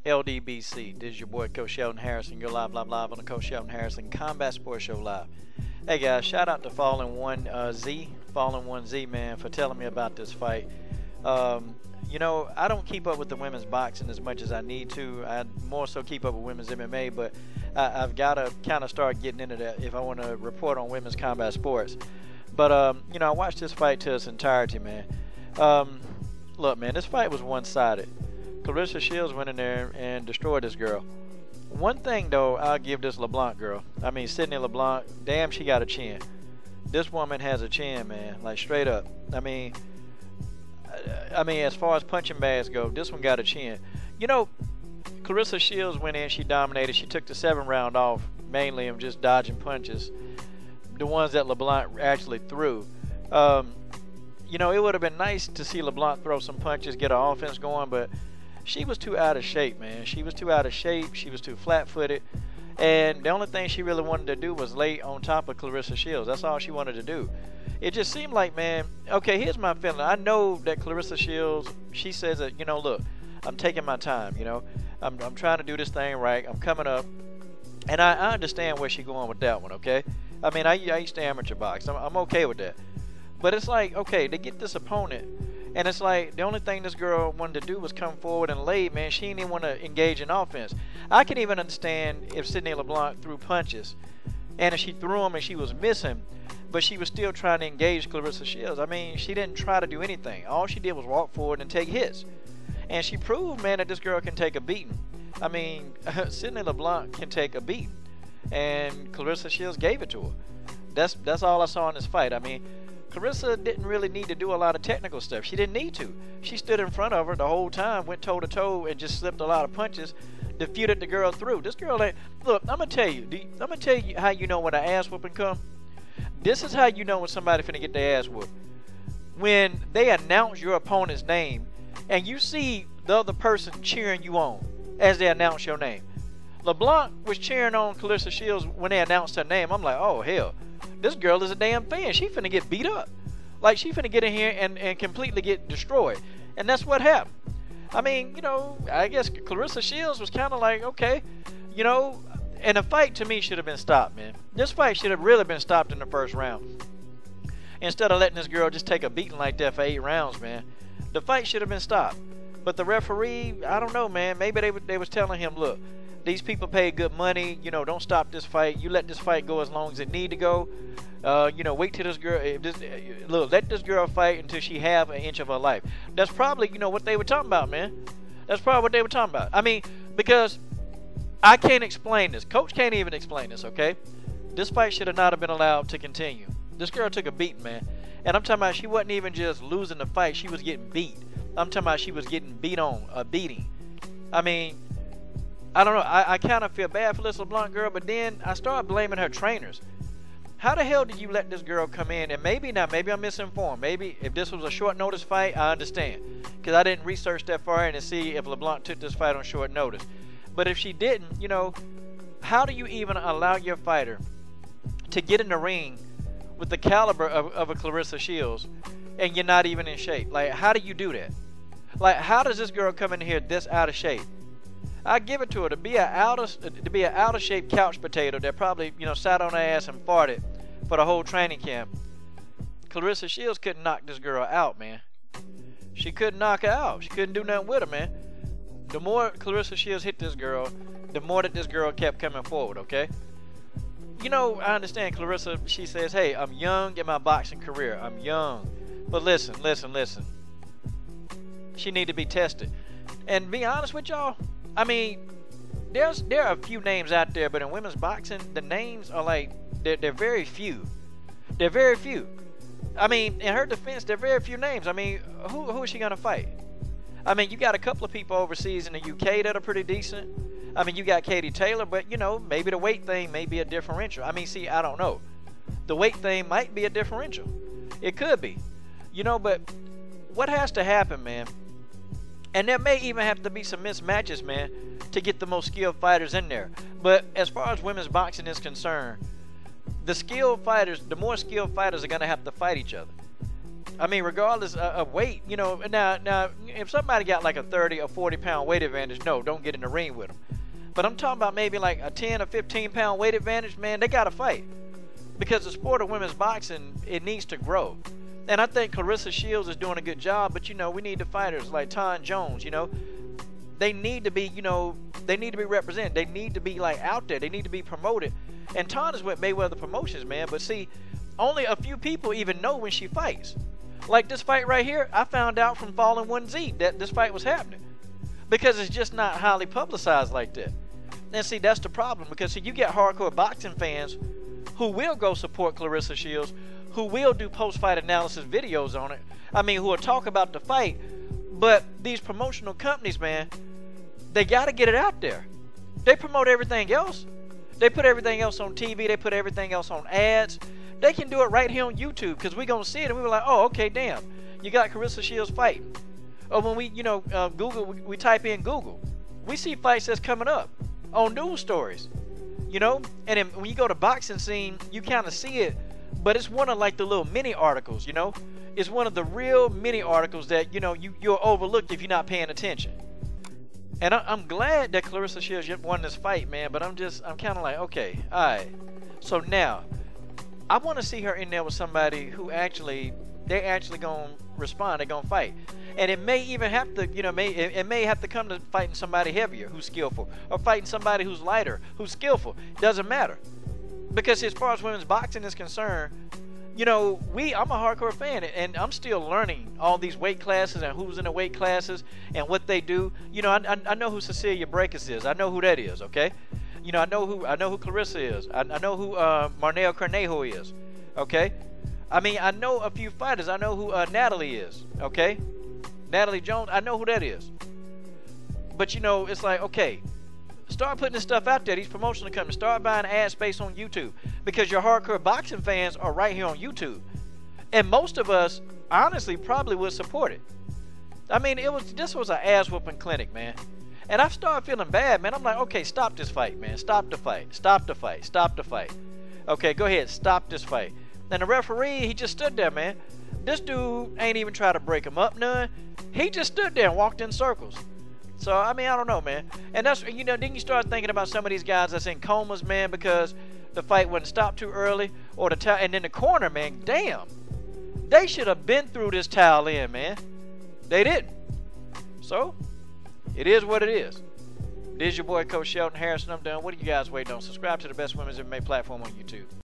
LDBC. This is your boy Coach Sheldon Harrison. You're live on the Coach Sheldon Harrison Combat Sports Show Live. Hey guys, shout out to Fallen 1Z, man, for telling me about this fight. You know, I don't keep up with the women's boxing as much as I need to. I more so keep up with women's MMA, but I've got to kind of start getting into that if I want to report on women's combat sports. But, you know, I watched this fight to its entirety, man. Look, man, this fight was one-sided. Claressa Shields went in there and destroyed this girl. One thing, though, I'll give this LeBlanc girl. I mean, Sydney LeBlanc, damn, she got a chin. This woman has a chin, man, like straight up. I mean, as far as punching bags go, this one got a chin. You know, Claressa Shields went in, she dominated. She took the 7th round off, mainly of just dodging punches, the ones that LeBlanc actually threw. You know, it would have been nice to see LeBlanc throw some punches, get her offense going, but she was too out of shape, man. She was too out of shape. She was too flat-footed. And the only thing she really wanted to do was lay on top of Claressa Shields. That's all she wanted to do. It just seemed like, man, okay, here's my feeling. I know that Claressa Shields, she says that, you know, look, I'm taking my time, you know. I'm trying to do this thing right. I'm coming up. And I understand where she's going with that one, okay? I mean, I used to amateur box. I'm okay with that. But it's like, okay, to get this opponent, and it's like the only thing this girl wanted to do was come forward and lay, man. She didn't even want to engage in offense. I can even understand if Sydney LeBlanc threw punches, and if she threw them and she was missing, but she was still trying to engage Claressa Shields. I mean, she didn't try to do anything. All she did was walk forward and take hits. And she proved, man, that this girl can take a beating. I mean, Sydney LeBlanc can take a beating. And Claressa Shields gave it to her. That's all I saw in this fight. I mean, Claressa didn't really need to do a lot of technical stuff. She didn't need to. She stood in front of her the whole time, went toe-to-toe, and just slipped a lot of punches, defeated the girl through. This girl ain't... Look, I'm going to tell you how you know when an ass whooping come. This is how you know when somebody finna get their ass whooped. When they announce your opponent's name, and you see the other person cheering you on as they announce your name. LeBlanc was cheering on Claressa Shields when they announced her name. I'm like, oh, hell. This girl is a damn fan. She finna get beat up. Like, she finna get in here and completely get destroyed. And that's what happened. I mean, you know, I guess Claressa Shields was kind of like, okay, you know, and the fight to me should have been stopped, man. This fight should have really been stopped in the first round. Instead of letting this girl just take a beating like that for 8 rounds, man. The fight should have been stopped. But the referee, I don't know, man. Maybe they was telling him, look, these people pay good money. You know, don't stop this fight. You let this fight go as long as it need to go. You know, wait till this girl. Look, let this girl fight until she have an inch of her life. That's probably, you know, what they were talking about, man. That's probably what they were talking about. I mean, because I can't explain this. Coach can't even explain this, okay? This fight should have not have been allowed to continue. This girl took a beating, man. And I'm talking about she wasn't even just losing the fight. She was getting beat. I'm talking about she was getting beat on, a beating. I mean, I don't know. I kind of feel bad for this LeBlanc girl, but then I started blaming her trainers. How the hell did you let this girl come in? And maybe I'm misinformed. Maybe if this was a short notice fight, I understand. Because I didn't research that far in to see if LeBlanc took this fight on short notice. But if she didn't, you know, how do you even allow your fighter to get in the ring with the caliber of a Claressa Shields and you're not even in shape? Like, how do you do that? Like, how does this girl come in here this out of shape? I give it to her to be an out of shape couch potato that probably, you know, sat on her ass and farted for the whole training camp. Claressa Shields couldn't knock this girl out, man. She couldn't knock her out. She couldn't do nothing with her, man. The more Claressa Shields hit this girl, the more that this girl kept coming forward, okay? You know, I understand Claressa, she says, hey, I'm young in my boxing career. I'm young. But listen. She need to be tested. And be honest with y'all, I mean, there are a few names out there, but in women's boxing, the names are like, they're very few. They're very few. I mean, in her defense, there are very few names. I mean, who is she going to fight? I mean, you got a couple of people overseas in the UK that are pretty decent. I mean, you got Katie Taylor, but, you know, maybe the weight thing may be a differential. I mean, see, I don't know. The weight thing might be a differential. It could be. You know, but what has to happen, man? And there may even have to be some mismatches, man, to get the most skilled fighters in there. But as far as women's boxing is concerned, the skilled fighters, the more skilled fighters are going to have to fight each other. I mean, regardless of weight, you know. Now, if somebody got like a 30 or 40 pound weight advantage, no, don't get in the ring with them. But I'm talking about maybe like a 10 or 15 pound weight advantage, man. They gotta fight, because the sport of women's boxing, it needs to grow. And I think Claressa Shields is doing a good job, but you know, we need the fighters like Ton Jones. You know, they need to be, you know, they need to be represented. They need to be like out there. They need to be promoted. And Ton is with Mayweather Promotions, man. But see, only a few people even know when she fights. Like this fight right here, I found out from Fallen 1Z that this fight was happening, because it's just not highly publicized like that. And see, that's the problem, because see, you get hardcore boxing fans who will go support Claressa Shields, who will do post-fight analysis videos on it. I mean, who will talk about the fight. But these promotional companies, man, they got to get it out there. They promote everything else. They put everything else on TV. They put everything else on ads. They can do it right here on YouTube, because we're going to see it and we were like, oh, okay, damn. You got Claressa Shields fighting. Or when we, you know, Google, we type in Google, we see fights that's coming up on news stories, you know. And then when you go to boxing scene, you kind of see it, but it's one of like the little mini articles, you know. It's one of the real mini articles that, you know, you're overlooked if you're not paying attention. And I'm glad that Claressa Shields won this fight, man, but I'm kind of like, okay, all right. So now, I want to see her in there with somebody who they're actually going to respond, they're going to fight. And it may even have to, you know, it may have to come to fighting somebody heavier who's skillful, or fighting somebody who's lighter who's skillful. Doesn't matter. Because as far as women's boxing is concerned, you know, I'm a hardcore fan, and I'm still learning all these weight classes and who's in the weight classes and what they do. You know, I know who Cecilia Brækhus is. I know who that is, okay? You know, I know who Claressa is. I know who Marnell Cornejo is, okay? I mean, I know a few fighters. I know who Natalie is, okay? Natalie Jones, I know who that is. But, you know, it's like, okay, start putting this stuff out there. These promotional companies, start buying ad space on YouTube, because your hardcore boxing fans are right here on YouTube. And most of us, honestly, probably would support it. I mean, this was an ass-whooping clinic, man. And I started feeling bad, man. I'm like, okay, stop this fight, man. Stop the fight. Stop the fight. Stop the fight. Okay, go ahead. Stop this fight. And the referee, he just stood there, man. This dude ain't even try to break him up none. He just stood there and walked in circles. So, I mean, I don't know, man. And that's, you know, then you start thinking about some of these guys that's in comas, man, because the fight wasn't stopped too early, or and then the corner, man, damn. They should have been through this towel in, man. They didn't. So, it is what it is. This is your boy, Coach Shelton Harrison. I'm done. What are you guys waiting on? Subscribe to the best women's MMA platform on YouTube.